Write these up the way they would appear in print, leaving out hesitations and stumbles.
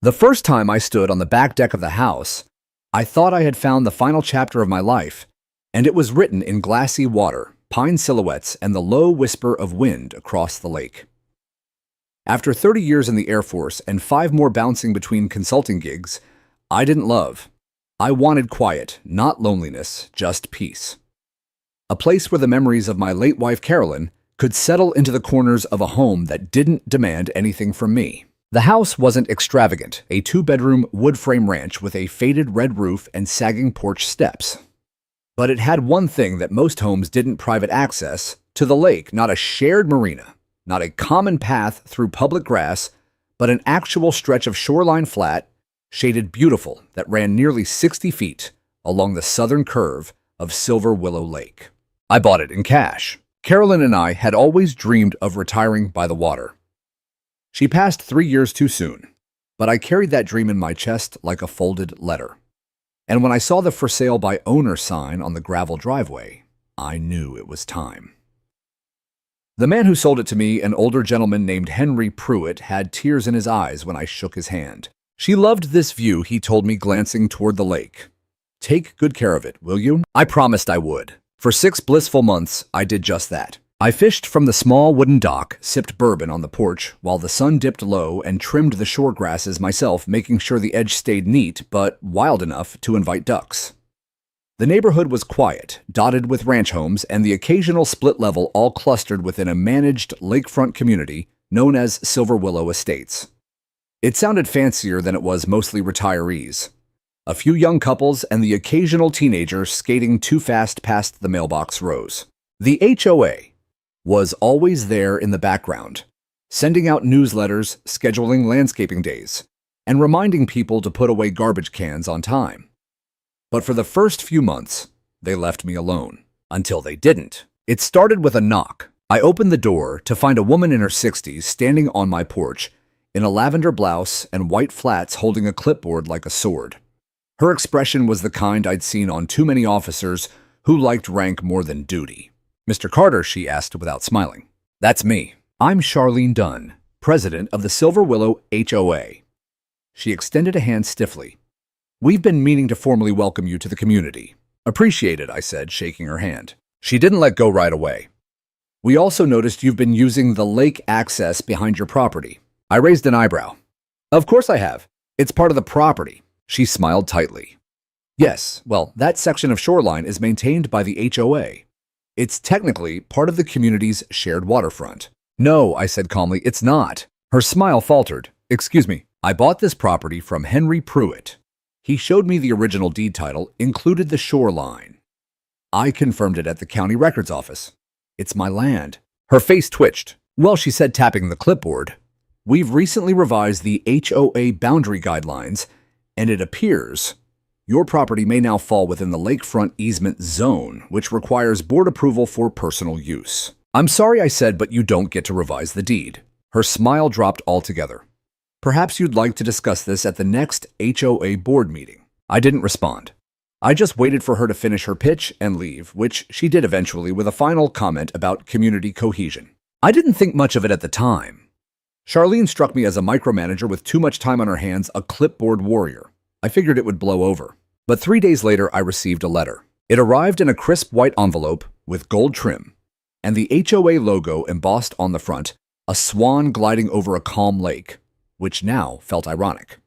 The first time I stood on the back deck of the house, I thought I had found the final chapter of my life, and it was written in glassy water, pine silhouettes, and the low whisper of wind across the lake. After 30 years in the Air Force and 5 more bouncing between consulting gigs, I didn't love. I wanted quiet, not loneliness, just peace. A place where the memories of my late wife Carolyn could settle into the corners of a home that didn't demand anything from me. The house wasn't extravagant, a 2-bedroom wood frame ranch with a faded red roof and sagging porch steps. But it had one thing that most homes didn't: private access to the lake, not a shared marina, not a common path through public grass, but an actual stretch of shoreline flat, shaded beautiful, that ran nearly 60 feet along the southern curve of Silver Willow Lake. I bought it in cash. Carolyn and I had always dreamed of retiring by the water. She passed 3 years too soon, but I carried that dream in my chest like a folded letter. And when I saw the for sale by owner sign on the gravel driveway, I knew it was time. The man who sold it to me, an older gentleman named Henry Pruitt, had tears in his eyes when I shook his hand. "She loved this view," he told me, glancing toward the lake. "Take good care of it, will you?" I promised I would. For 6 blissful months, I did just that. I fished from the small wooden dock, sipped bourbon on the porch while the sun dipped low, and trimmed the shore grasses myself, making sure the edge stayed neat but wild enough to invite ducks. The neighborhood was quiet, dotted with ranch homes and the occasional split level, all clustered within a managed lakefront community known as Silver Willow Estates. It sounded fancier than it was: mostly retirees. A few young couples and the occasional teenager skating too fast past the mailbox rows. The HOA was always there in the background, sending out newsletters, scheduling landscaping days, and reminding people to put away garbage cans on time. But for the first few months, they left me alone. Until they didn't. It started with a knock. I opened the door to find a woman in her 60s standing on my porch in a lavender blouse and white flats, holding a clipboard like a sword. Her expression was the kind I'd seen on too many officers who liked rank more than duty. "Mr. Carter," she asked without smiling. "That's me. I'm Charlene Dunn, president of the Silver Willow HOA. She extended a hand stiffly. "We've been meaning to formally welcome you to the community." "Appreciate it," I said, shaking her hand. She didn't let go right away. "We also noticed you've been using the lake access behind your property." I raised an eyebrow. "Of course I have. It's part of the property." She smiled tightly. "Yes, well, that section of shoreline is maintained by the HOA. It's technically part of the community's shared waterfront." "No," I said calmly, "it's not." Her smile faltered. "Excuse me, I bought this property from Henry Pruitt." He showed me the original deed title, included the shoreline. I confirmed it at the county records office. "It's my land." Her face twitched. "Well," she said, tapping the clipboard, "we've recently revised the HOA boundary guidelines, and it appears your property may now fall within the lakefront easement zone, which requires board approval for personal use." "I'm sorry," I said, "but you don't get to revise the deed." Her smile dropped altogether. "Perhaps you'd like to discuss this at the next HOA board meeting." I didn't respond. I just waited for her to finish her pitch and leave, which she did eventually, with a final comment about community cohesion. I didn't think much of it at the time. Charlene struck me as a micromanager with too much time on her hands, a clipboard warrior. I figured it would blow over. But 3 days later, I received a letter. It arrived in a crisp white envelope with gold trim, and the HOA logo embossed on the front, a swan gliding over a calm lake, which now felt ironic.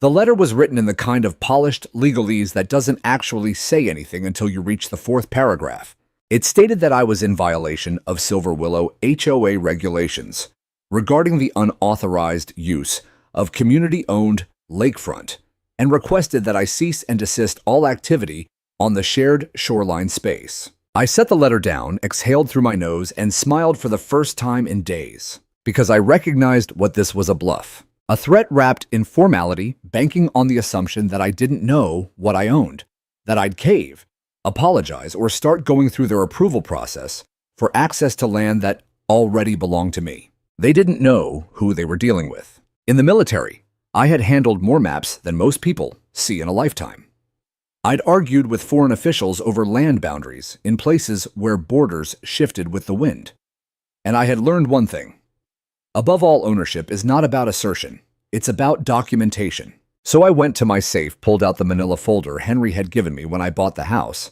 The letter was written in the kind of polished legalese that doesn't actually say anything until you reach the 4th paragraph. It stated that I was in violation of Silver Willow HOA regulations regarding the unauthorized use of community-owned lakefront, and requested that I cease and desist all activity on the shared shoreline space. I set the letter down, exhaled through my nose, and smiled for the first time in days, because I recognized what this was: a bluff. A threat wrapped in formality, banking on the assumption that I didn't know what I owned, that I'd cave, apologize, or start going through their approval process for access to land that already belonged to me. They didn't know who they were dealing with. In the military, I had handled more maps than most people see in a lifetime. I'd argued with foreign officials over land boundaries in places where borders shifted with the wind. And I had learned one thing. Above all, ownership is not about assertion. It's about documentation. So I went to my safe, pulled out the manila folder Henry had given me when I bought the house,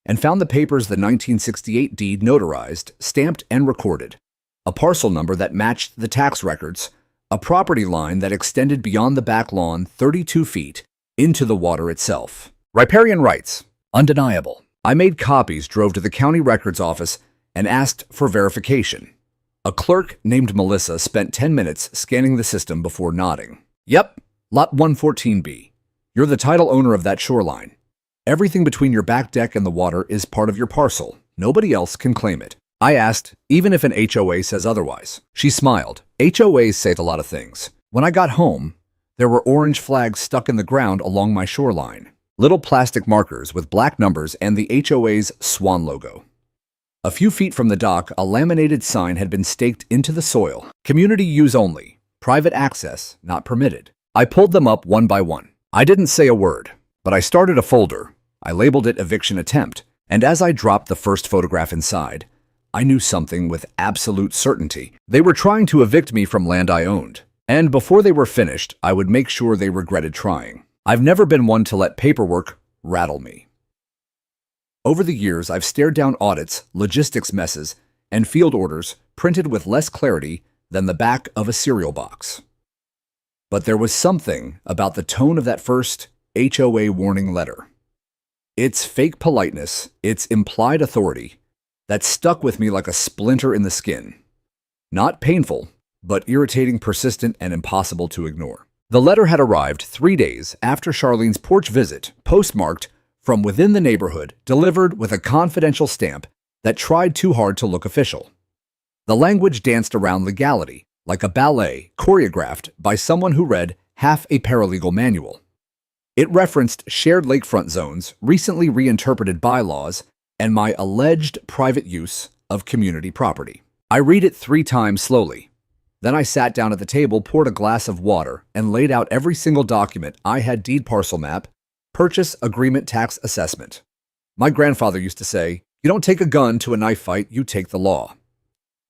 and found the papers the 1968 deed notarized, stamped, and recorded, a parcel number that matched the tax records, a property line that extended beyond the back lawn 32 feet into the water itself. Riparian rights. Undeniable. I made copies, drove to the county records office, and asked for verification. A clerk named Melissa spent 10 minutes scanning the system before nodding. Yep, Lot 114B. You're the title owner of that shoreline. Everything between your back deck and the water is part of your parcel. Nobody else can claim it. I asked, even if an HOA says otherwise. She smiled. HOAs say a lot of things. When I got home, there were orange flags stuck in the ground along my shoreline. Little plastic markers with black numbers and the HOA's swan logo. A few feet from the dock, a laminated sign had been staked into the soil. Community use only. Private access not permitted. I pulled them up one by one. I didn't say a word, but I started a folder. I labeled it Eviction Attempt, and as I dropped the first photograph inside, I knew something with absolute certainty. They were trying to evict me from land I owned, and before they were finished, I would make sure they regretted trying. I've never been one to let paperwork rattle me. Over the years, I've stared down audits, logistics messes, and field orders printed with less clarity than the back of a cereal box. But there was something about the tone of that first HOA warning letter. Its fake politeness, its implied authority, that stuck with me like a splinter in the skin. Not painful, but irritating, persistent, and impossible to ignore. The letter had arrived 3 days after Charlene's porch visit, postmarked from within the neighborhood, delivered with a confidential stamp that tried too hard to look official. The language danced around legality, like a ballet choreographed by someone who read half a paralegal manual. It referenced shared lakefront zones, recently reinterpreted bylaws, and my alleged private use of community property. I read it 3 times slowly. Then I sat down at the table, poured a glass of water, and laid out every single document I had: deed, parcel map, purchase agreement, tax assessment. My grandfather used to say, "You don't take a gun to a knife fight, you take the law."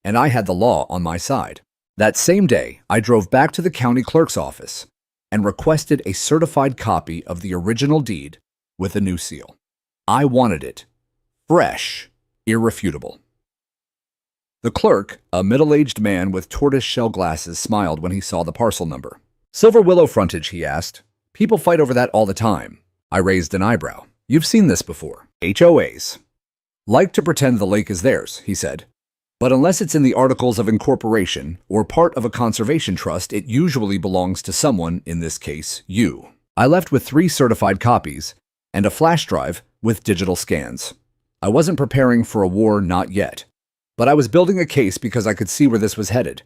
And I had the law on my side. That same day, I drove back to the county clerk's office and requested a certified copy of the original deed with a new seal. I wanted it fresh, irrefutable. The clerk, a middle-aged man with tortoise-shell glasses, smiled when he saw the parcel number. "Silver Willow frontage," he asked. "People fight over that all the time." I raised an eyebrow. "You've seen this before. HOAs like to pretend the lake is theirs," he said. "But unless it's in the Articles of Incorporation or part of a conservation trust, it usually belongs to someone, in this case, you." I left with 3 certified copies and a flash drive with digital scans. I wasn't preparing for a war, not yet. But I was building a case because I could see where this was headed.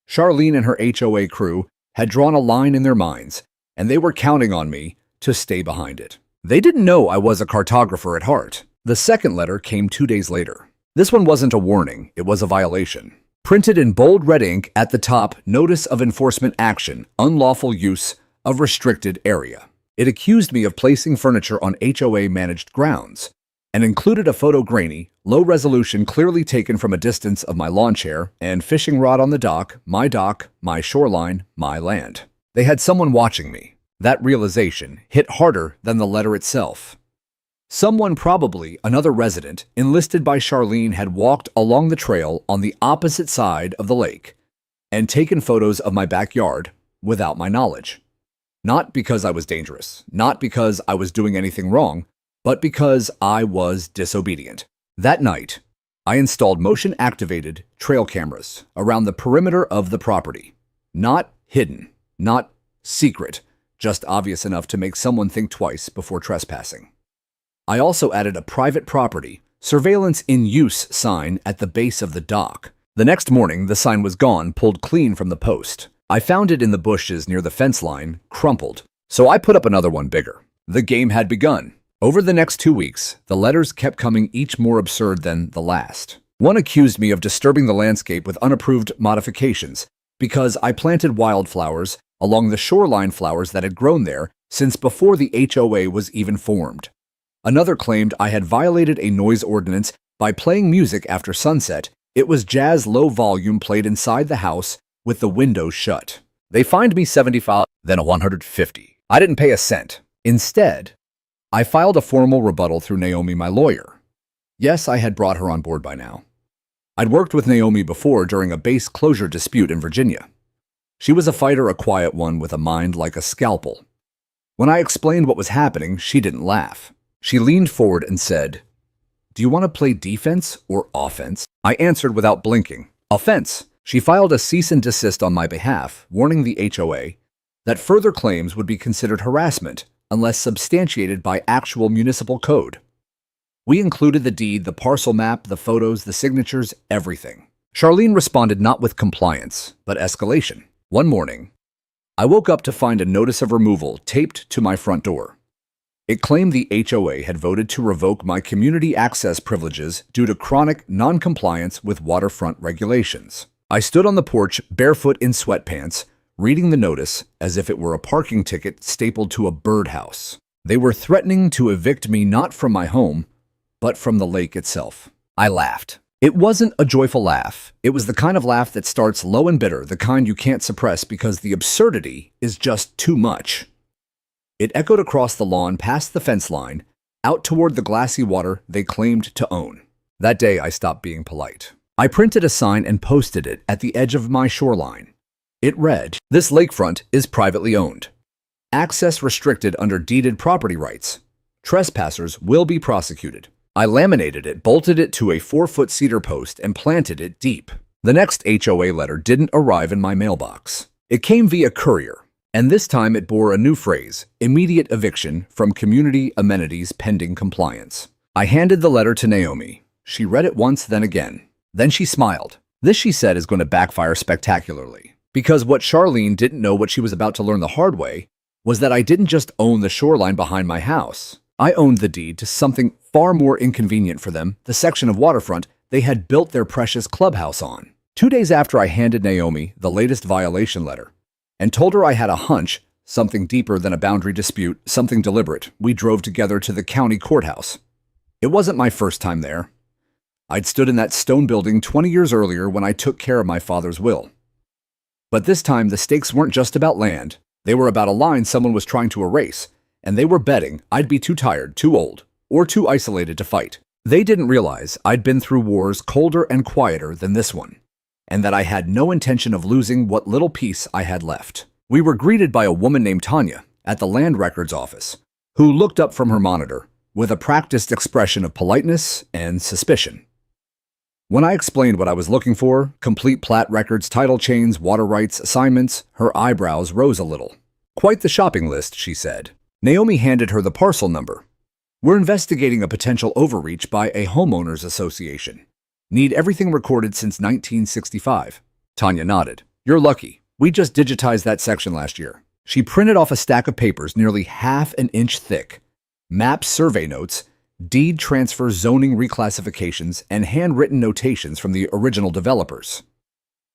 Charlene and her HOA crew had drawn a line in their minds, and they were counting on me to stay behind it. They didn't know I was a cartographer at heart. The second letter came 2 days later. This one wasn't a warning, it was a violation. Printed in bold red ink at the top, Notice of Enforcement Action, Unlawful Use of Restricted Area. It accused me of placing furniture on HOA-managed grounds, and included a photo, grainy, low resolution, clearly taken from a distance, of my lawn chair and fishing rod on the dock, my shoreline, my land. They had someone watching me. That realization hit harder than the letter itself. Someone, probably another resident, enlisted by Charlene, had walked along the trail on the opposite side of the lake and taken photos of my backyard without my knowledge. Not because I was dangerous, not because I was doing anything wrong, but because I was disobedient. That night, I installed motion-activated trail cameras around the perimeter of the property. Not hidden, not secret, just obvious enough to make someone think twice before trespassing. I also added a private property surveillance in use sign at the base of the dock. The next morning, the sign was gone, pulled clean from the post. I found it in the bushes near the fence line, crumpled. So I put up another one bigger. The game had begun. Over the next 2 weeks, the letters kept coming, each more absurd than the last. One accused me of disturbing the landscape with unapproved modifications because I planted wildflowers along the shoreline, flowers that had grown there since before the HOA was even formed. Another claimed I had violated a noise ordinance by playing music after sunset. It was jazz, low volume, played inside the house with the windows shut. They fined me 75, then 150. I didn't pay a cent. Instead, I filed a formal rebuttal through Naomi, my lawyer. Yes, I had brought her on board by now. I'd worked with Naomi before during a base closure dispute in Virginia. She was a fighter, a quiet one with a mind like a scalpel. When I explained what was happening, she didn't laugh. She leaned forward and said, "Do you want to play defense or offense?" I answered without blinking, "Offense." She filed a cease and desist on my behalf, warning the HOA that further claims would be considered harassment unless substantiated by actual municipal code. We included the deed, the parcel map, the photos, the signatures, everything. Charlene responded not with compliance, but escalation. One morning, I woke up to find a notice of removal taped to my front door. It claimed the HOA had voted to revoke my community access privileges due to chronic non-compliance with waterfront regulations. I stood on the porch, barefoot in sweatpants, reading the notice as if it were a parking ticket stapled to a birdhouse. They were threatening to evict me not from my home, but from the lake itself. I laughed. It wasn't a joyful laugh. It was the kind of laugh that starts low and bitter, the kind you can't suppress because the absurdity is just too much. It echoed across the lawn, past the fence line, out toward the glassy water they claimed to own. That day, I stopped being polite. I printed a sign and posted it at the edge of my shoreline. It read, "This lakefront is privately owned. Access restricted under deeded property rights. Trespassers will be prosecuted." I laminated it, bolted it to a 4-foot cedar post, and planted it deep. The next HOA letter didn't arrive in my mailbox. It came via courier, and this time it bore a new phrase, "Immediate eviction from community amenities pending compliance." I handed the letter to Naomi. She read it once, then again. Then she smiled. This, she said, is going to backfire spectacularly. Because what Charlene didn't know, what she was about to learn the hard way, was that I didn't just own the shoreline behind my house. I owned the deed to something far more inconvenient for them, the section of waterfront they had built their precious clubhouse on. 2 days after I handed Naomi the latest violation letter and told her I had a hunch, something deeper than a boundary dispute, something deliberate, we drove together to the county courthouse. It wasn't my first time there. I'd stood in that stone building 20 years earlier when I took care of my father's will. But this time, the stakes weren't just about land. They were about a line someone was trying to erase, and they were betting I'd be too tired, too old, or too isolated to fight. They didn't realize I'd been through wars colder and quieter than this one, and that I had no intention of losing what little peace I had left. We were greeted by a woman named Tanya at the land records office, who looked up from her monitor with a practiced expression of politeness and suspicion. When I explained what I was looking for, complete plat records, title chains, water rights, assignments, her eyebrows rose a little. "Quite the shopping list," she said. Naomi handed her the parcel number. "We're investigating a potential overreach by a homeowners association. Need everything recorded since 1965. Tanya nodded. "You're lucky. We just digitized that section last year." She printed off a stack of papers nearly half an inch thick. Maps, survey notes, deed transfer, zoning reclassifications, and handwritten notations from the original developers.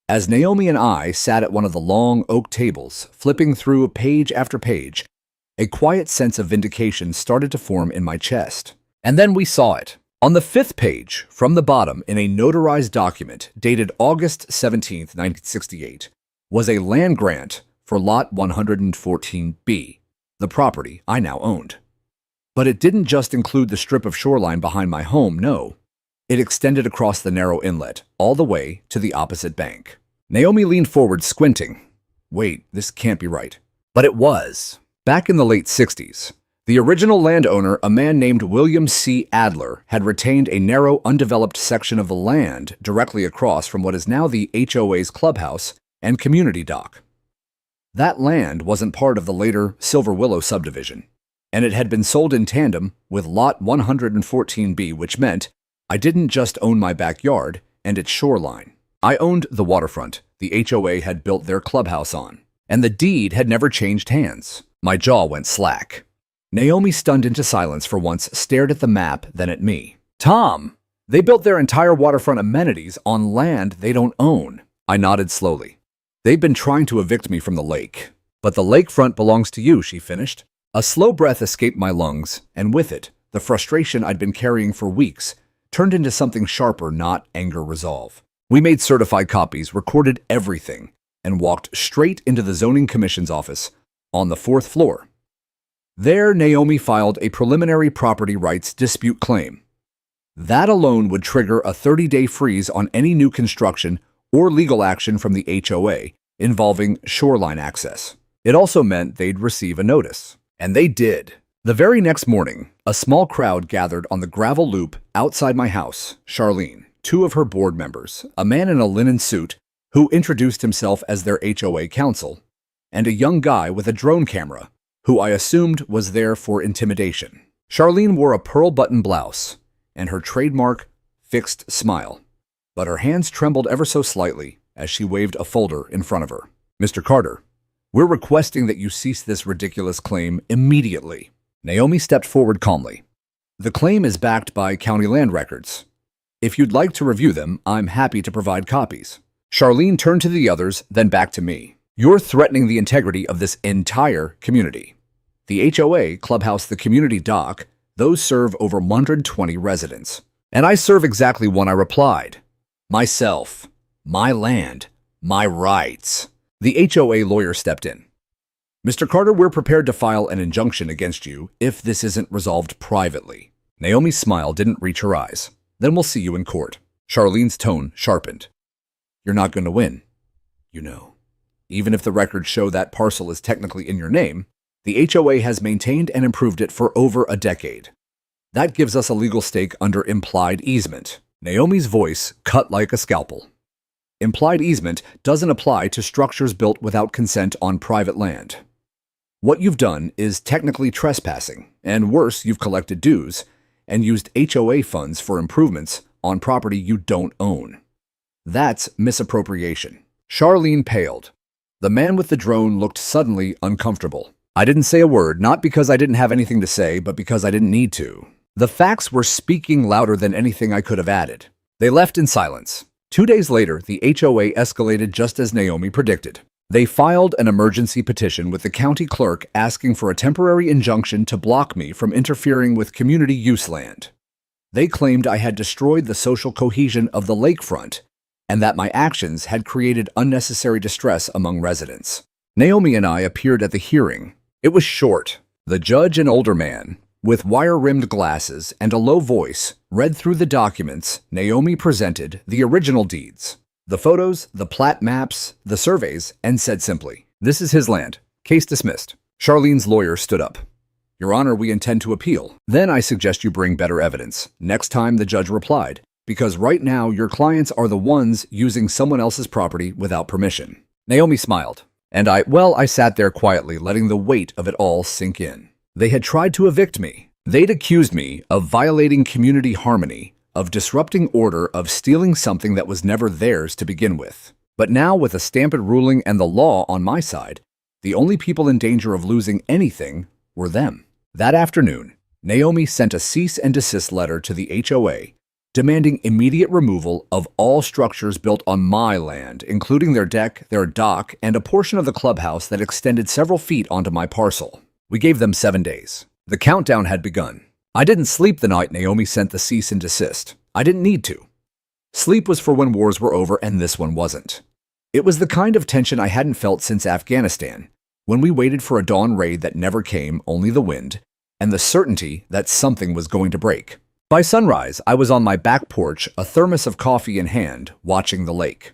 As Naomi and I sat at one of the long oak tables, flipping through page after page, a quiet sense of vindication started to form in my chest. And then we saw it. On the 5th page, from the bottom, in a notarized document dated August 17, 1968, was a land grant for Lot 114B, the property I now owned. But it didn't just include the strip of shoreline behind my home, no. It extended across the narrow inlet, all the way to the opposite bank. Naomi leaned forward, squinting. Wait, this can't be right. But it was. Back in the late 60s, the original landowner, a man named William C. Adler, had retained a narrow, undeveloped section of the land directly across from what is now the HOA's clubhouse and community dock. That land wasn't part of the later Silver Willow subdivision, and it had been sold in tandem with Lot 114B, which meant I didn't just own my backyard and its shoreline. I owned the waterfront the HOA had built their clubhouse on, and the deed had never changed hands. My jaw went slack. Naomi, stunned into silence for once, stared at the map, then at me. "Tom, they built their entire waterfront amenities on land they don't own." I nodded slowly. "They've been trying to evict me from the lake. But the lakefront belongs to you," she finished. A slow breath escaped my lungs, and with it, the frustration I'd been carrying for weeks turned into something sharper, not anger, resolve. "We made certified copies, recorded everything. and walked straight into the Zoning Commission's office on the 4th floor. There, Naomi filed a preliminary property rights dispute claim. That alone would trigger a 30-day freeze on any new construction or legal action from the HOA involving shoreline access. It also meant they'd receive a notice. And they did. The very next morning, a small crowd gathered on the gravel loop outside my house. Charlene, 2 of her board members, a man in a linen suit who introduced himself as their HOA counsel, and a young guy with a drone camera who I assumed was there for intimidation. Charlene wore a pearl button blouse and her trademark fixed smile, but her hands trembled ever so slightly as she waved a folder in front of her. "Mr. Carter, we're requesting that you cease this ridiculous claim immediately." Naomi stepped forward calmly. "The claim is backed by county land records. If you'd like to review them, I'm happy to provide copies." Charlene turned to the others, then back to me. "You're threatening the integrity of this entire community. The HOA, clubhouse, the community dock, those serve over 120 residents. And I serve exactly one," I replied. "Myself, my land, my rights." The HOA lawyer stepped in. "Mr. Carter, we're prepared to file an injunction against you if this isn't resolved privately." Naomi's smile didn't reach her eyes. "Then we'll see you in court." Charlene's tone sharpened. "You're not going to win, you know. Even if the records show that parcel is technically in your name, the HOA has maintained and improved it for over a decade. That gives us a legal stake under implied easement." Naomi's voice cut like a scalpel. "Implied easement doesn't apply to structures built without consent on private land. What you've done is technically trespassing, and worse, you've collected dues and used HOA funds for improvements on property you don't own. That's misappropriation." Charlene paled. The man with the drone looked suddenly uncomfortable. I didn't say a word, not because I didn't have anything to say, but because I didn't need to. The facts were speaking louder than anything I could have added. They left in silence. 2 days later, the HOA escalated just as Naomi predicted. They filed an emergency petition with the county clerk asking for a temporary injunction to block me from interfering with community use land. They claimed I had destroyed the social cohesion of the lakefront and that my actions had created unnecessary distress among residents. Naomi and I appeared at the hearing. It was short. The judge, an older man, with wire-rimmed glasses and a low voice, read through the documents Naomi presented, the original deeds, the photos, the plat maps, the surveys, and said simply, "This is his land. Case dismissed." Charlene's lawyer stood up. "Your Honor, we intend to appeal." "Then I suggest you bring better evidence." Next time, the judge replied, "Because right now your clients are the ones using someone else's property without permission." Naomi smiled, and I sat there quietly, letting the weight of it all sink in. They had tried to evict me. They'd accused me of violating community harmony, of disrupting order, of stealing something that was never theirs to begin with. But now, with a stamped ruling and the law on my side, the only people in danger of losing anything were them. That afternoon, Naomi sent a cease and desist letter to the HOA, demanding immediate removal of all structures built on my land, including their deck, their dock, and a portion of the clubhouse that extended several feet onto my parcel. We gave them 7 days. The countdown had begun. I didn't sleep the night Naomi sent the cease and desist. I didn't need to. Sleep was for when wars were over, and this one wasn't. It was the kind of tension I hadn't felt since Afghanistan, when we waited for a dawn raid that never came, only the wind, and the certainty that something was going to break. By sunrise, I was on my back porch, a thermos of coffee in hand, watching the lake.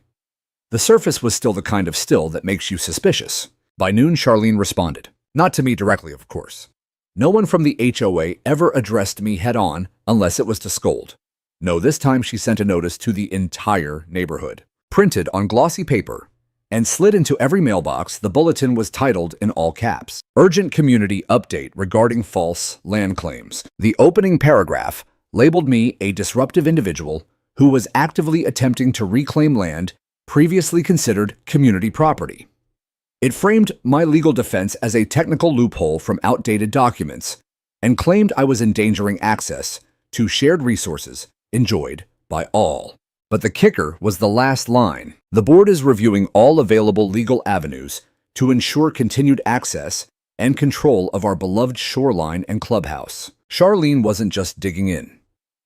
The surface was still the kind of still that makes you suspicious. By noon, Charlene responded. Not to me directly, of course. No one from the HOA ever addressed me head-on unless it was to scold. No, this time she sent a notice to the entire neighborhood. Printed on glossy paper and slid into every mailbox, the bulletin was titled in all caps, "Urgent Community Update Regarding False Land Claims." The opening paragraph labeled me a disruptive individual who was actively attempting to reclaim land previously considered community property. It framed my legal defense as a technical loophole from outdated documents and claimed I was endangering access to shared resources enjoyed by all. But the kicker was the last line. The board is reviewing all available legal avenues to ensure continued access and control of our beloved shoreline and clubhouse. Charlene wasn't just digging in.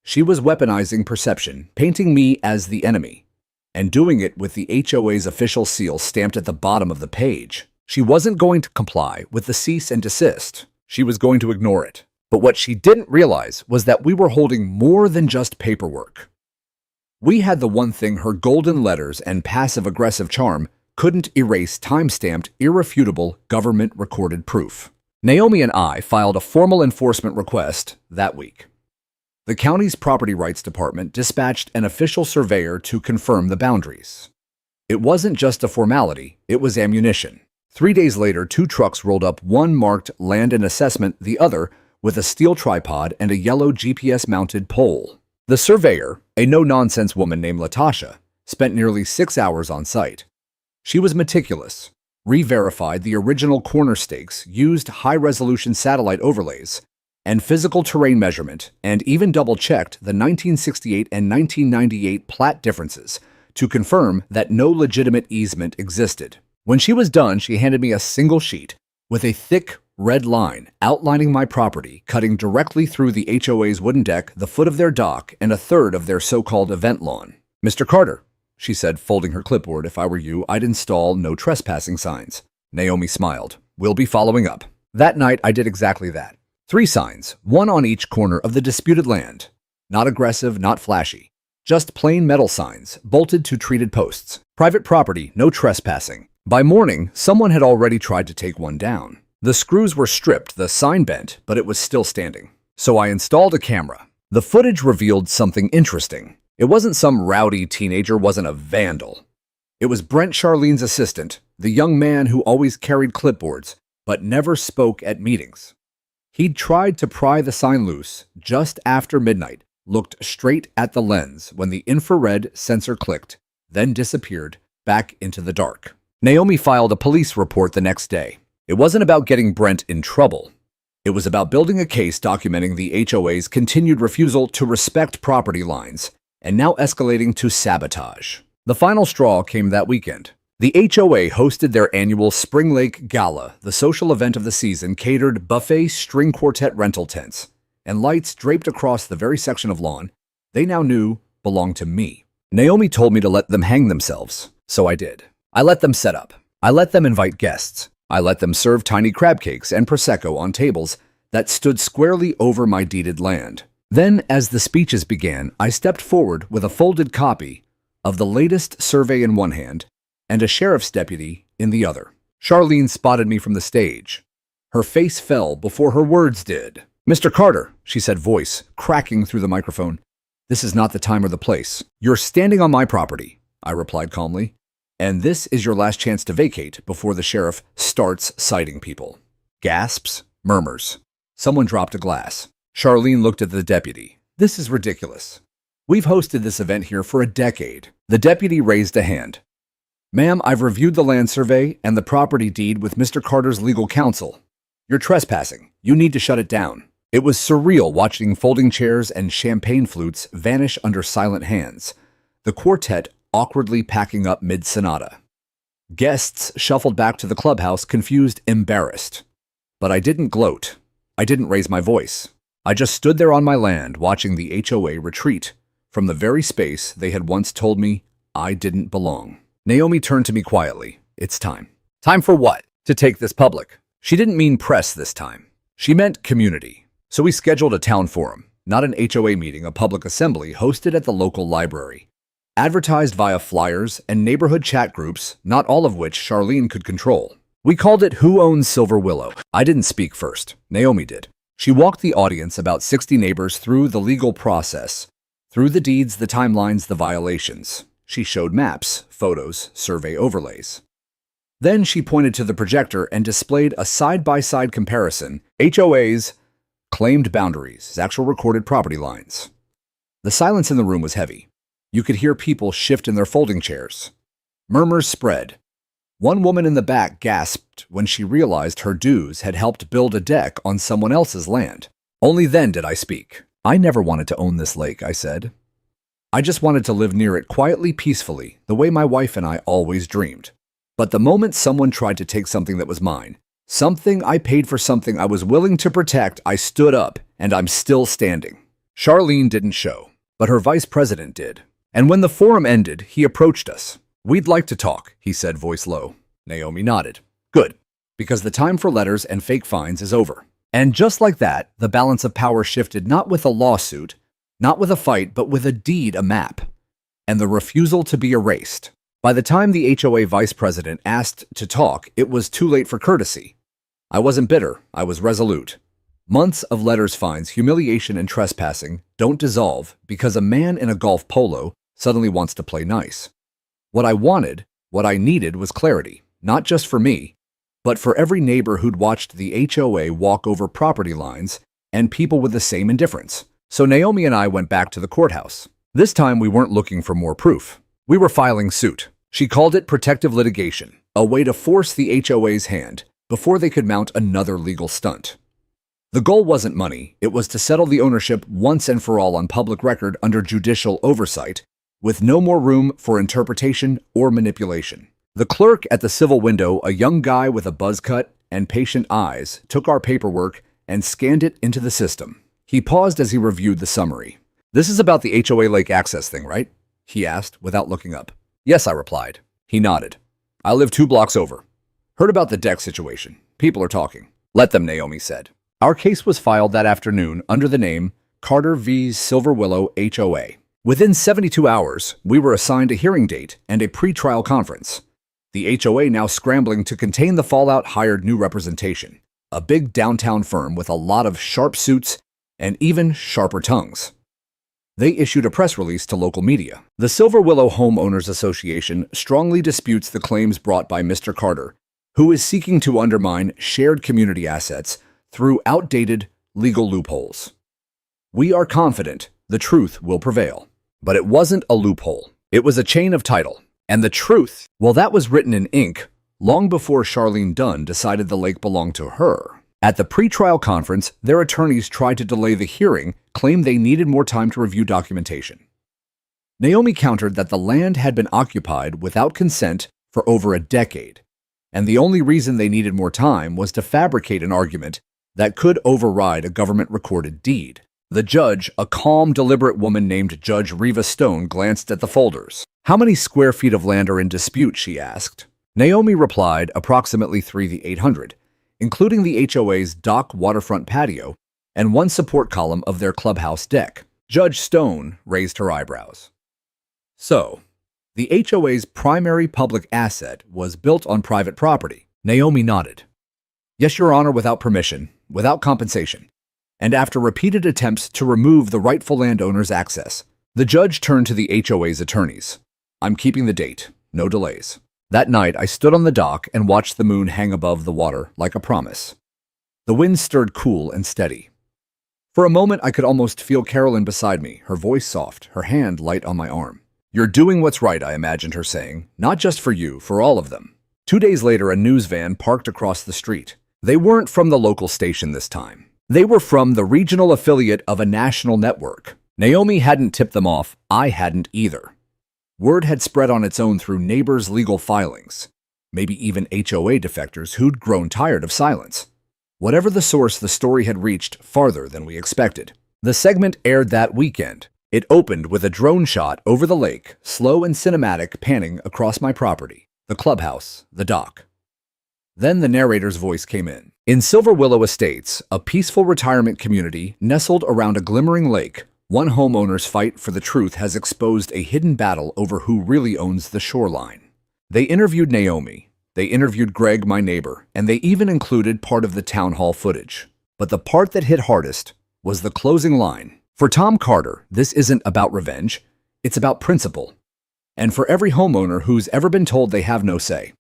She was weaponizing perception, painting me as the enemy. and doing it with the HOA's official seal stamped at the bottom of the page. She wasn't going to comply with the cease and desist. She was going to ignore it. But what she didn't realize was that we were holding more than just paperwork. We had the one thing her golden letters and passive-aggressive charm couldn't erase: time-stamped, irrefutable, government-recorded proof. Naomi and I filed a formal enforcement request that week. The county's property rights department dispatched an official surveyor to confirm the boundaries. It wasn't just a formality, it was ammunition. 3 days later, 2 trucks rolled up, one marked land and assessment, the other with a steel tripod and a yellow GPS-mounted pole. The surveyor, a no-nonsense woman named Latasha, spent nearly 6 hours on site. She was meticulous, re-verified the original corner stakes, used high-resolution satellite overlays and physical terrain measurement, and even double-checked the 1968 and 1998 plat differences to confirm that no legitimate easement existed. When she was done, she handed me a single sheet with a thick red line outlining my property, cutting directly through the HOA's wooden deck, the foot of their dock, and a third of their so-called event lawn. "Mr. Carter," she said, folding her clipboard, "if I were you, I'd install no trespassing signs." Naomi smiled. "We'll be following up." That night, I did exactly that. 3 signs, one on each corner of the disputed land. Not aggressive, not flashy. Just plain metal signs, bolted to treated posts. Private property, no trespassing. By morning, someone had already tried to take one down. The screws were stripped, the sign bent, but it was still standing. So I installed a camera. The footage revealed something interesting. It wasn't some rowdy teenager, wasn't a vandal. It was Brent, Charlene's assistant, the young man who always carried clipboards, but never spoke at meetings. He'd tried to pry the sign loose just after midnight, looked straight at the lens when the infrared sensor clicked, then disappeared back into the dark. Naomi filed a police report the next day. It wasn't about getting Brent in trouble. It was about building a case documenting the HOA's continued refusal to respect property lines, and now escalating to sabotage. The final straw came that weekend. The HOA hosted their annual Spring Lake Gala, the social event of the season, catered buffet string quartet rental tents, and lights draped across the very section of lawn they now knew belonged to me. Naomi told me to let them hang themselves, so I did. I let them set up. I let them invite guests. I let them serve tiny crab cakes and Prosecco on tables that stood squarely over my deeded land. Then, as the speeches began, I stepped forward with a folded copy of the latest survey in one hand and a sheriff's deputy in the other. Charlene spotted me from the stage. Her face fell before her words did. "Mr. Carter," she said, voice cracking through the microphone, "this is not the time or the place. You're standing on my property," I replied calmly, "and this is your last chance to vacate before the sheriff starts citing people." Gasps, murmurs. Someone dropped a glass. Charlene looked at the deputy. "This is ridiculous. We've hosted this event here for a decade." The deputy raised a hand. "Ma'am, I've reviewed the land survey and the property deed with Mr. Carter's legal counsel. You're trespassing. You need to shut it down." It was surreal watching folding chairs and champagne flutes vanish under silent hands, the quartet awkwardly packing up mid-sonata. Guests shuffled back to the clubhouse, confused, embarrassed. But I didn't gloat. I didn't raise my voice. I just stood there on my land, watching the HOA retreat from the very space they had once told me I didn't belong. Naomi turned to me quietly. "It's time." "Time for what?" "To take this public." She didn't mean press this time. She meant community. So we scheduled a town forum, not an HOA meeting, a public assembly hosted at the local library. Advertised via flyers and neighborhood chat groups, not all of which Charlene could control. We called it Who Owns Silver Willow? I didn't speak first. Naomi did. She walked the audience, about 60 neighbors, through the legal process, through the deeds, the timelines, the violations. She showed maps, photos, survey overlays. Then she pointed to the projector and displayed a side-by-side comparison, HOA's claimed boundaries, actual recorded property lines. The silence in the room was heavy. You could hear people shift in their folding chairs. Murmurs spread. One woman in the back gasped when she realized her dues had helped build a deck on someone else's land. Only then did I speak. "I never wanted to own this lake," I said. "I just wanted to live near it quietly, peacefully, the way my wife and I always dreamed. But the moment someone tried to take something that was mine, something I paid for, something I was willing to protect, I stood up, and I'm still standing." Charlene didn't show, but her vice president did. And when the forum ended, he approached us. "We'd like to talk," he said, voice low. Naomi nodded. "Good, because the time for letters and fake fines is over." And just like that, the balance of power shifted, not with a lawsuit, not with a fight, but with a deed, a map, and the refusal to be erased. By the time the HOA vice president asked to talk, it was too late for courtesy. I wasn't bitter, I was resolute. Months of letters, fines, humiliation, and trespassing don't dissolve because a man in a golf polo suddenly wants to play nice. What I wanted, what I needed was clarity, not just for me, but for every neighbor who'd watched the HOA walk over property lines and people with the same indifference. So Naomi and I went back to the courthouse. This time we weren't looking for more proof. We were filing suit. She called it protective litigation, a way to force the HOA's hand before they could mount another legal stunt. The goal wasn't money, it was to settle the ownership once and for all on public record under judicial oversight, with no more room for interpretation or manipulation. The clerk at the civil window, a young guy with a buzz cut and patient eyes, took our paperwork and scanned it into the system. He paused as he reviewed the summary. "This is about the HOA lake access thing, right?" he asked without looking up. "Yes," I replied. He nodded. "I live 2 blocks over. Heard about the deck situation. People are talking." "Let them," Naomi said. Our case was filed that afternoon under the name Carter v. Silver Willow HOA. Within 72 hours, we were assigned a hearing date and a pre-trial conference. The HOA, now scrambling to contain the fallout, hired new representation, a big downtown firm with a lot of sharp suits and even sharper tongues. They issued a press release to local media. The Silver Willow Homeowners Association strongly disputes the claims brought by Mr. Carter, who is seeking to undermine shared community assets through outdated legal loopholes. We are confident the truth will prevail. But it wasn't a loophole. It was a chain of title. And the truth, well, that was written in ink long before Charlene Dunn decided the lake belonged to her. At the pre-trial conference, their attorneys tried to delay the hearing, claimed they needed more time to review documentation. Naomi countered that the land had been occupied without consent for over a decade, and the only reason they needed more time was to fabricate an argument that could override a government-recorded deed. The judge, a calm, deliberate woman named Judge Reva Stone, glanced at the folders. "How many square feet of land are in dispute?" she asked. Naomi replied, "Approximately 3,800, including the HOA's dock waterfront patio and one support column of their clubhouse deck." Judge Stone raised her eyebrows. "So, the HOA's primary public asset was built on private property?" Naomi nodded. "Yes, Your Honor, without permission, without compensation, and after repeated attempts to remove the rightful landowner's access." The judge turned to the HOA's attorneys. "I'm keeping the date. No delays." That night, I stood on the dock and watched the moon hang above the water like a promise. The wind stirred cool and steady. For a moment, I could almost feel Carolyn beside me, her voice soft, her hand light on my arm. "You're doing what's right," I imagined her saying. "Not just for you, for all of them." 2 days later, a news van parked across the street. They weren't from the local station this time. They were from the regional affiliate of a national network. Naomi hadn't tipped them off. I hadn't either. Word had spread on its own through neighbors' legal filings, maybe even HOA defectors who'd grown tired of silence. Whatever the source, the story had reached farther than we expected. The segment aired that weekend. It opened with a drone shot over the lake, slow and cinematic, panning across my property, the clubhouse, the dock. Then the narrator's voice came in. "In Silver Willow Estates, a peaceful retirement community nestled around a glimmering lake, one homeowner's fight for the truth has exposed a hidden battle over who really owns the shoreline." They interviewed Naomi. They interviewed Greg, my neighbor, and they even included part of the town hall footage. But the part that hit hardest was the closing line. For Tom Carter, this isn't about revenge. It's about principle. And for every homeowner who's ever been told they have no say,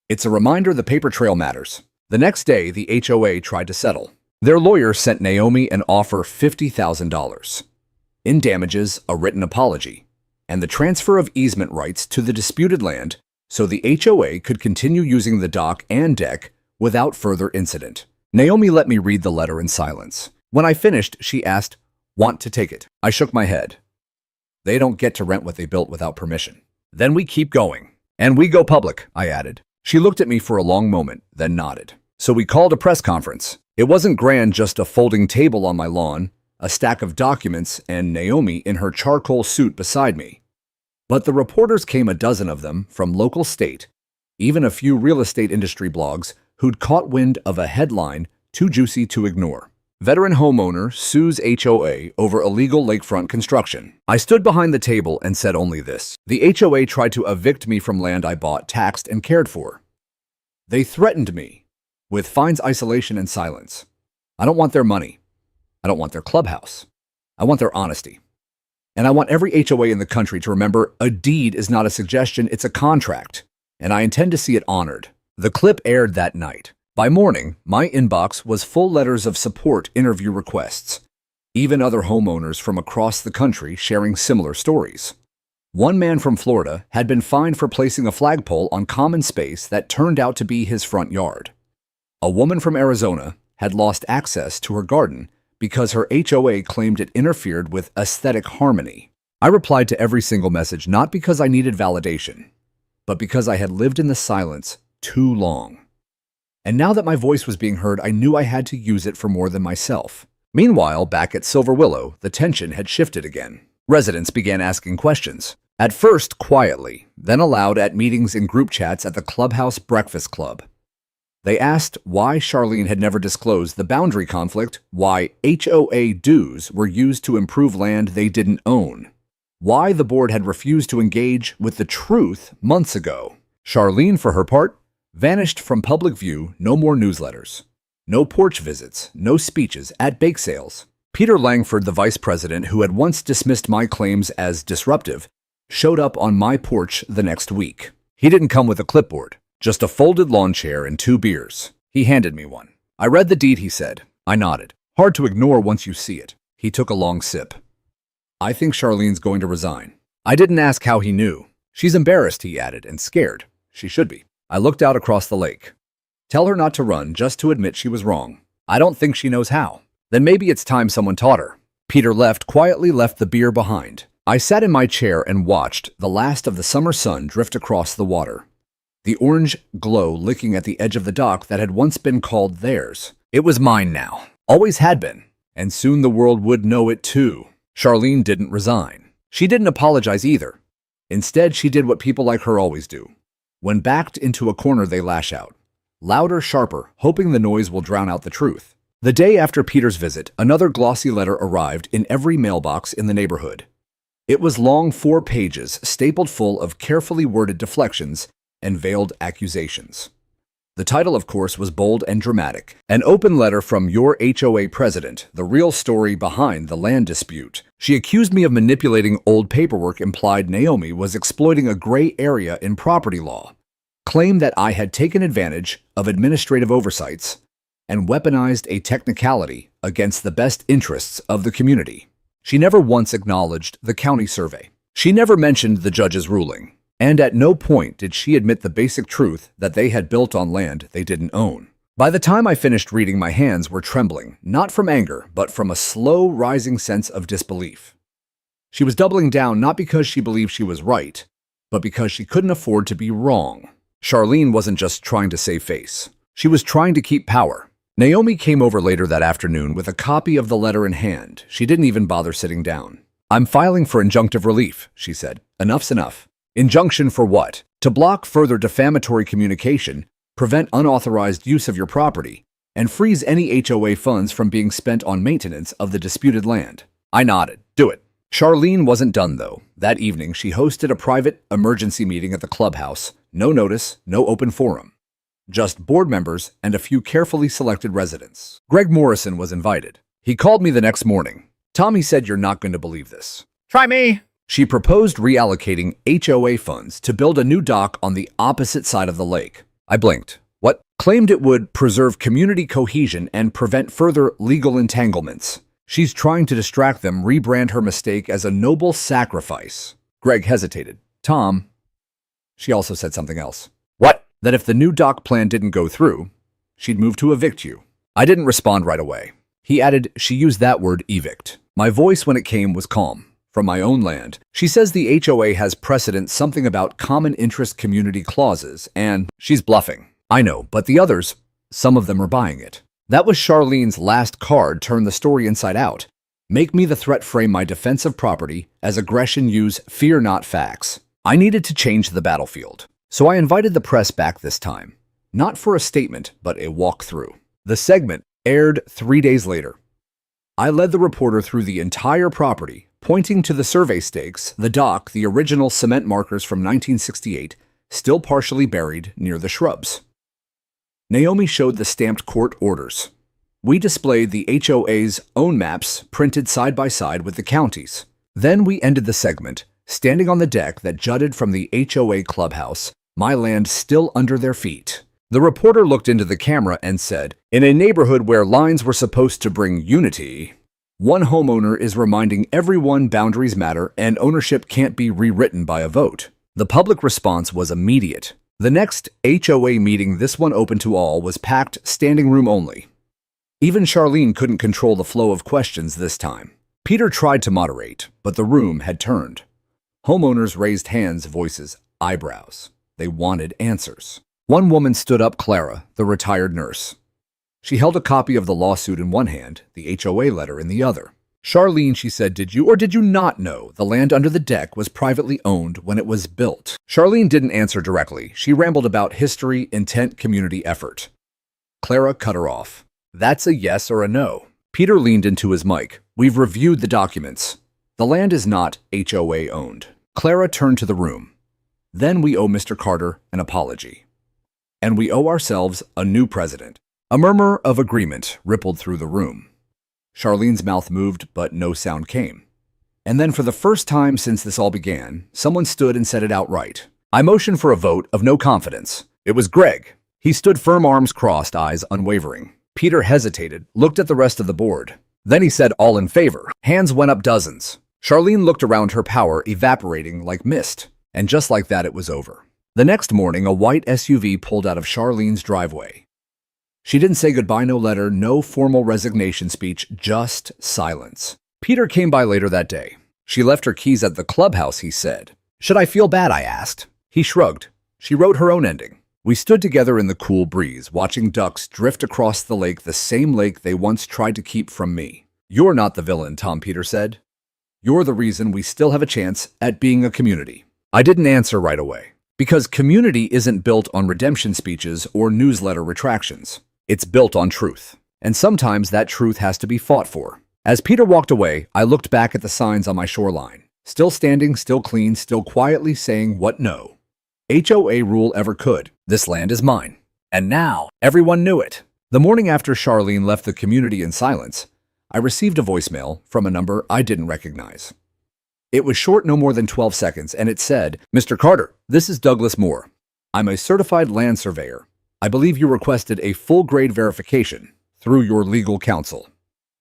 it's a reminder the paper trail matters. The next day, the HOA tried to settle. Their lawyer sent Naomi an offer $50,000. In damages, a written apology, and the transfer of easement rights to the disputed land so the HOA could continue using the dock and deck without further incident. Naomi let me read the letter in silence. When I finished, she asked, "Want to take it?" I shook my head. They don't get to rent what they built without permission. Then we keep going. And we go public, I added. She looked at me for a long moment, then nodded. So we called a press conference. It wasn't grand, just a folding table on my lawn, a stack of documents, and Naomi in her charcoal suit beside me. But the reporters came, a dozen of them, from local state, even a few real estate industry blogs who'd caught wind of a headline too juicy to ignore. Veteran homeowner sues HOA over illegal lakefront construction. I stood behind the table and said only this: the HOA tried to evict me from land I bought, taxed, and cared for. They threatened me with fines, isolation, and silence. I don't want their money. I don't want their clubhouse. I want their honesty. And I want every HOA in the country to remember, a deed is not a suggestion, it's a contract. And I intend to see it honored. The clip aired that night. By morning, my inbox was full letters of support, interview requests, even other homeowners from across the country sharing similar stories. One man from Florida had been fined for placing a flagpole on common space that turned out to be his front yard. A woman from Arizona had lost access to her garden because her HOA claimed it interfered with aesthetic harmony. I replied to every single message, not because I needed validation, but because I had lived in the silence too long. And now that my voice was being heard, I knew I had to use it for more than myself. Meanwhile, back at Silver Willow, the tension had shifted again. Residents began asking questions. At first, quietly, then aloud at meetings and group chats at the Clubhouse Breakfast Club. They asked why Charlene had never disclosed the boundary conflict, why HOA dues were used to improve land they didn't own, why the board had refused to engage with the truth months ago. Charlene, for her part, vanished from public view. No more newsletters, no porch visits, no speeches at bake sales. Peter Langford, the vice president who had once dismissed my claims as disruptive, showed up on my porch the next week. He didn't come with a clipboard, just a folded lawn chair and 2 beers. He handed me one. I read the deed, he said. I nodded. Hard to ignore once you see it. He took a long sip. I think Charlene's going to resign. I didn't ask how he knew. She's embarrassed, he added, and scared. She should be. I looked out across the lake. Tell her not to run, just to admit she was wrong. I don't think she knows how. Then maybe it's time someone taught her. Peter quietly left the beer behind. I sat in my chair and watched the last of the summer sun drift across the water. The orange glow licking at the edge of the dock that had once been called theirs. It was mine now. Always had been. And soon the world would know it too. Charlene didn't resign. She didn't apologize either. Instead, she did what people like her always do. When backed into a corner, they lash out. Louder, sharper, hoping the noise will drown out the truth. The day after Peter's visit, another glossy letter arrived in every mailbox in the neighborhood. It was long, 4 pages, stapled full of carefully worded deflections and veiled accusations. The title, of course, was bold and dramatic. An open letter from your HOA president, the real story behind the land dispute. She accused me of manipulating old paperwork, implied Naomi was exploiting a gray area in property law, claimed that I had taken advantage of administrative oversights, and weaponized a technicality against the best interests of the community. She never once acknowledged the county survey. She never mentioned the judge's ruling. And at no point did she admit the basic truth that they had built on land they didn't own. By the time I finished reading, my hands were trembling, not from anger, but from a slow rising sense of disbelief. She was doubling down not because she believed she was right, but because she couldn't afford to be wrong. Charlene wasn't just trying to save face. She was trying to keep power. Naomi came over later that afternoon with a copy of the letter in hand. She didn't even bother sitting down. I'm filing for injunctive relief, she said. Enough's enough. Injunction for what? To block further defamatory communication, prevent unauthorized use of your property, and freeze any HOA funds from being spent on maintenance of the disputed land. I nodded. Do it. Charlene wasn't done, though. That evening, she hosted a private emergency meeting at the clubhouse. No notice, no open forum. Just board members and a few carefully selected residents. Greg Morrison was invited. He called me the next morning. Tommy said, you're not going to believe this. Try me. She proposed reallocating HOA funds to build a new dock on the opposite side of the lake. I blinked. What? Claimed it would preserve community cohesion and prevent further legal entanglements. She's trying to distract them, rebrand her mistake as a noble sacrifice. Greg hesitated. Tom. She also said something else. What? That if the new dock plan didn't go through, she'd move to evict you. I didn't respond right away. He added, she used that word, evict. My voice when it came was calm. From my own land. She says the HOA has precedent, something about common interest community clauses, and she's bluffing. I know, but the others, some of them are buying it. That was Charlene's last card, turned the story inside out. Make me the threat frame my defense of property, as aggression use fear not facts. I needed to change the battlefield. So I invited the press back this time. Not for a statement, but a walkthrough. The segment aired 3 days later. I led the reporter through the entire property, pointing to the survey stakes, the dock, the original cement markers from 1968, still partially buried near the shrubs. Naomi showed the stamped court orders. We displayed the HOA's own maps printed side by side with the county's. Then we ended the segment, standing on the deck that jutted from the HOA clubhouse, my land still under their feet. The reporter looked into the camera and said, "In a neighborhood where lines were supposed to bring unity, one homeowner is reminding everyone boundaries matter and ownership can't be rewritten by a vote." The public response was immediate. The next HOA meeting, this one open to all, was packed, standing room only. Even Charlene couldn't control the flow of questions this time. Peter tried to moderate, but the room had turned. Homeowners raised hands, voices, eyebrows. They wanted answers. One woman stood up, Clara, the retired nurse. She held a copy of the lawsuit in one hand, the HOA letter in the other. "Charlene," she said, "did you or did you not know the land under the deck was privately owned when it was built?" Charlene didn't answer directly. She rambled about history, intent, community effort. Clara cut her off. "That's a yes or a no." Peter leaned into his mic. "We've reviewed the documents. The land is not HOA owned." Clara turned to the room. "Then we owe Mr. Carter an apology. And we owe ourselves a new president." A murmur of agreement rippled through the room. Charlene's mouth moved, but no sound came. And then for the first time since this all began, someone stood and said it outright. I motioned for a vote of no confidence. It was Greg. He stood firm, arms crossed, eyes unwavering. Peter hesitated, looked at the rest of the board. Then he said, "All in favor." Hands went up dozens. Charlene looked around, her power evaporating like mist. And just like that, it was over. The next morning, a white SUV pulled out of Charlene's driveway. She didn't say goodbye, no letter, no formal resignation speech, just silence. Peter came by later that day. "She left her keys at the clubhouse," he said. "Should I feel bad?" I asked. He shrugged. "She wrote her own ending." We stood together in the cool breeze, watching ducks drift across the lake, the same lake they once tried to keep from me. "You're not the villain," Tom Peter said. "You're the reason we still have a chance at being a community." I didn't answer right away, because community isn't built on redemption speeches or newsletter retractions. It's built on truth, and sometimes that truth has to be fought for. As Peter walked away, I looked back at the signs on my shoreline. Still standing, still clean, still quietly saying what no HOA rule ever could. This land is mine. And now, everyone knew it. The morning after Charlene left the community in silence, I received a voicemail from a number I didn't recognize. It was short, no more than 12 seconds, and it said, "Mr. Carter, this is Douglas Moore. I'm a certified land surveyor. I believe you requested a full-grade verification through your legal counsel.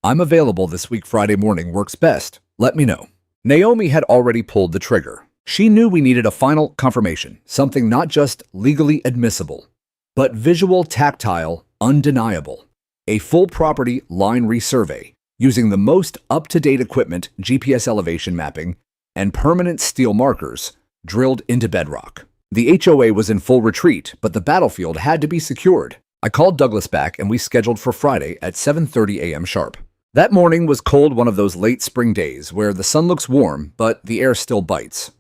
I'm available this week. Friday morning works best. Let me know." Naomi had already pulled the trigger. She knew we needed a final confirmation, something not just legally admissible, but visual, tactile, undeniable. A full property line resurvey using the most up-to-date equipment, GPS elevation mapping, and permanent steel markers drilled into bedrock. The HOA was in full retreat, but the battlefield had to be secured. I called Douglas back and we scheduled for Friday at 7:30 a.m. sharp. That morning was cold, one of those late spring days where the sun looks warm, but the air still bites.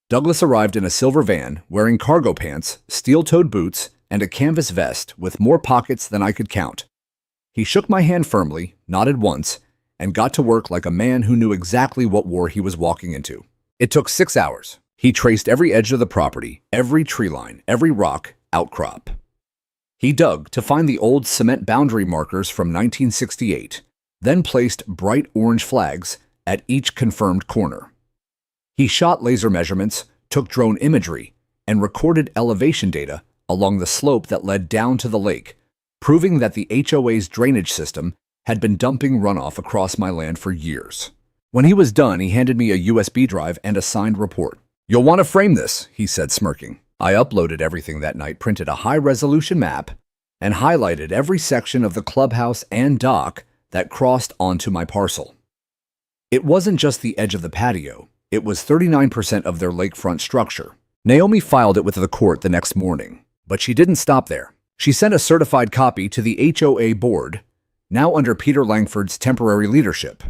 Douglas arrived in a silver van, wearing cargo pants, steel-toed boots, and a canvas vest with more pockets than I could count. He shook my hand firmly, nodded once, and got to work like a man who knew exactly what war he was walking into. It took 6 hours. He traced every edge of the property, every tree line, every rock outcrop. He dug to find the old cement boundary markers from 1968, then placed bright orange flags at each confirmed corner. He shot laser measurements, took drone imagery, and recorded elevation data along the slope that led down to the lake, proving that the HOA's drainage system had been dumping runoff across my land for years. When he was done, he handed me a USB drive and a signed report. "You'll want to frame this," he said, smirking. I uploaded everything that night, printed a high-resolution map, and highlighted every section of the clubhouse and dock that crossed onto my parcel. It wasn't just the edge of the patio. It was 39% of their lakefront structure. Naomi filed it with the court the next morning, but she didn't stop there. She sent a certified copy to the HOA board, now under Peter Langford's temporary leadership.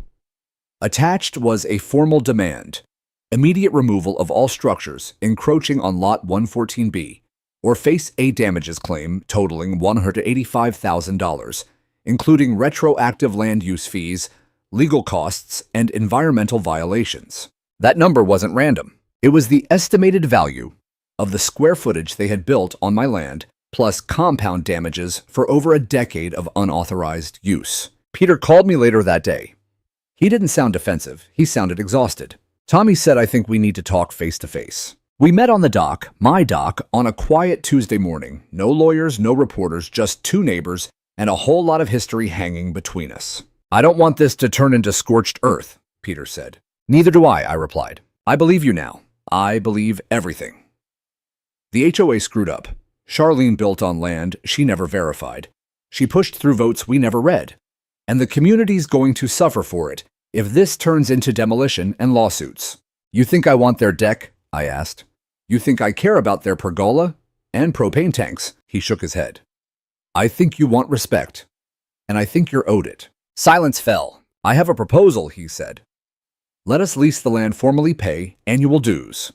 Attached was a formal demand: immediate removal of all structures encroaching on Lot 114B, or face a damages claim totaling $185,000, including retroactive land use fees, legal costs, and environmental violations. That number wasn't random. It was the estimated value of the square footage they had built on my land, plus compound damages for over a decade of unauthorized use. Peter called me later that day. He didn't sound defensive. He sounded exhausted. Tommy said, "I think we need to talk face to face." We met on the dock, my dock, on a quiet Tuesday morning. No lawyers, no reporters, just two neighbors and a whole lot of history hanging between us. "I don't want this to turn into scorched earth," Peter said. "Neither do I replied. "I believe you now. I believe everything." The HOA screwed up. Charlene built on land she never verified. She pushed through votes we never read. And the community's going to suffer for it if this turns into demolition and lawsuits. "You think I want their deck?" I asked. "You think I care about their pergola and propane tanks?" He shook his head. "I think you want respect, and I think you're owed it." Silence fell. "I have a proposal," he said. "Let us lease the land, formally pay annual dues.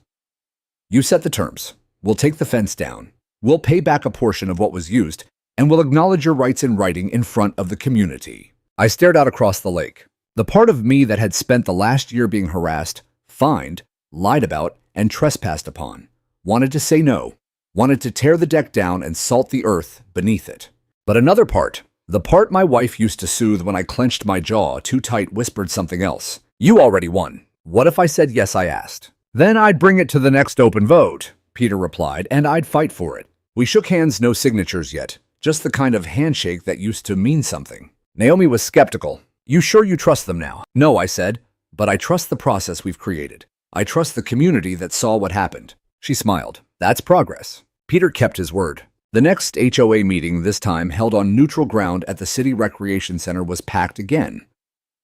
You set the terms. We'll take the fence down. We'll pay back a portion of what was used, and we'll acknowledge your rights in writing in front of the community." I stared out across the lake. The part of me that had spent the last year being harassed, fined, lied about, and trespassed upon wanted to say no, wanted to tear the deck down and salt the earth beneath it. But another part, the part my wife used to soothe when I clenched my jaw too tight, whispered something else. "You already won." "What if I said yes?" I asked. "Then I'd bring it to the next open vote," Peter replied, "and I'd fight for it." We shook hands, no signatures yet, just the kind of handshake that used to mean something. Naomi was skeptical. "You sure you trust them now?" "No," I said, "but I trust the process we've created. I trust the community that saw what happened." She smiled. "That's progress." Peter kept his word. The next HOA meeting, this time held on neutral ground at the City Recreation Center, was packed again.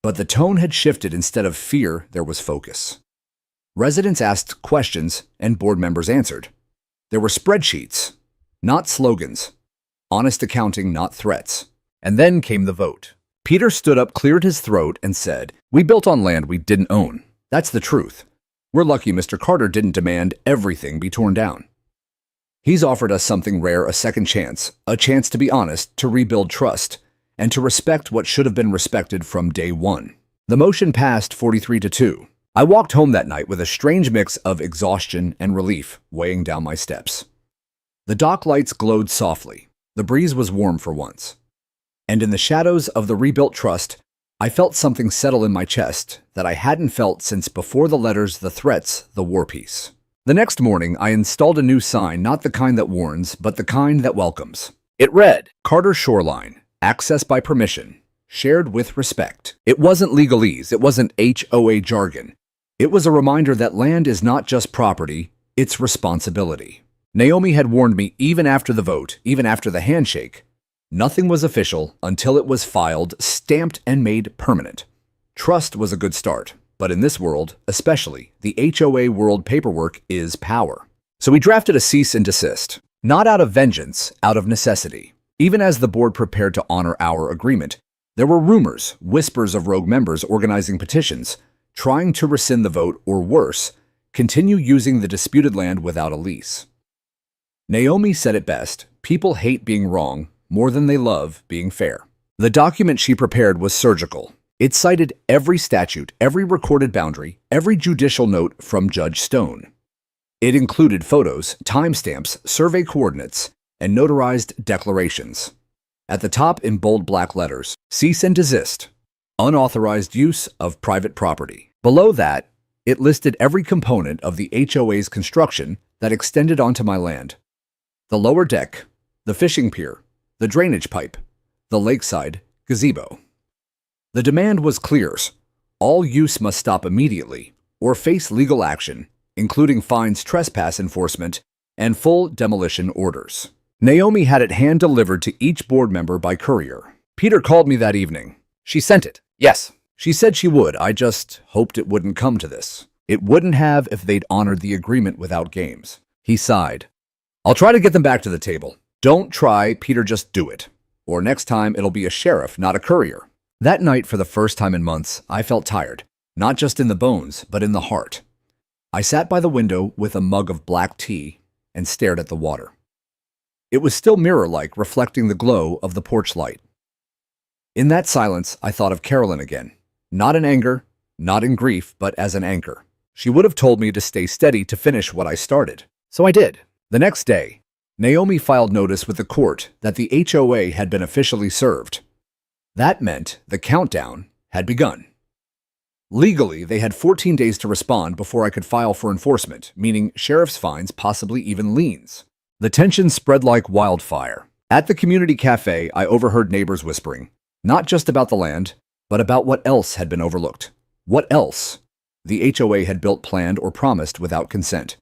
But the tone had shifted. Instead of fear, there was focus. Residents asked questions, and board members answered. There were spreadsheets, not slogans. Honest accounting, not threats. And then came the vote. Peter stood up, cleared his throat, and said, "We built on land we didn't own. That's the truth. We're lucky Mr. Carter didn't demand everything be torn down. He's offered us something rare, a second chance, a chance to be honest, to rebuild trust, and to respect what should have been respected from day one." The motion passed 43-2. I walked home that night with a strange mix of exhaustion and relief weighing down my steps. The dock lights glowed softly. The breeze was warm for once. And in the shadows of the rebuilt trust, I felt something settle in my chest that I hadn't felt since before the letters, the threats, the war piece. The next morning, I installed a new sign, not the kind that warns, but the kind that welcomes. It read, "Carter Shoreline, access by permission, shared with respect." It wasn't legalese. It wasn't HOA jargon. It was a reminder that land is not just property, it's responsibility. Naomi had warned me even after the vote, even after the handshake. Nothing was official until it was filed, stamped, and made permanent. Trust was a good start, but in this world, especially, the HOA world, paperwork is power. So we drafted a cease and desist, not out of vengeance, out of necessity. Even as the board prepared to honor our agreement, there were rumors, whispers of rogue members organizing petitions, trying to rescind the vote, or worse, continue using the disputed land without a lease. Naomi said it best: people hate being wrong more than they love being fair. The document she prepared was surgical. It cited every statute, every recorded boundary, every judicial note from Judge Stone. It included photos, timestamps, survey coordinates, and notarized declarations. At the top, in bold black letters, cease and desist, unauthorized use of private property. Below that, it listed every component of the HOA's construction that extended onto my land. The lower deck, the fishing pier, the drainage pipe, the lakeside gazebo. The demand was clear: all use must stop immediately or face legal action, including fines, trespass enforcement, and full demolition orders. Naomi had it hand-delivered to each board member by courier. Peter called me that evening. "She sent it." "Yes." "She said she would. I just hoped it wouldn't come to this." "It wouldn't have if they'd honored the agreement without games." He sighed. "I'll try to get them back to the table." "Don't try, Peter, just do it. Or next time it'll be a sheriff, not a courier." That night, for the first time in months, I felt tired. not just in the bones, but in the heart. I sat by the window with a mug of black tea and stared at the water. It was still mirror-like, reflecting the glow of the porch light. In that silence, I thought of Carolyn again, not in anger, not in grief, but as an anchor. She would have told me to stay steady to finish what I started. So I did. The next day, Naomi filed notice with the court that the HOA had been officially served. That meant the countdown had begun. Legally, they had 14 days to respond before I could file for enforcement, meaning sheriff's fines, possibly even liens. The tension spread like wildfire. At the community cafe, I overheard neighbors whispering, not just about the land, but about what else had been overlooked. What else the HOA had built, planned, or promised without consent.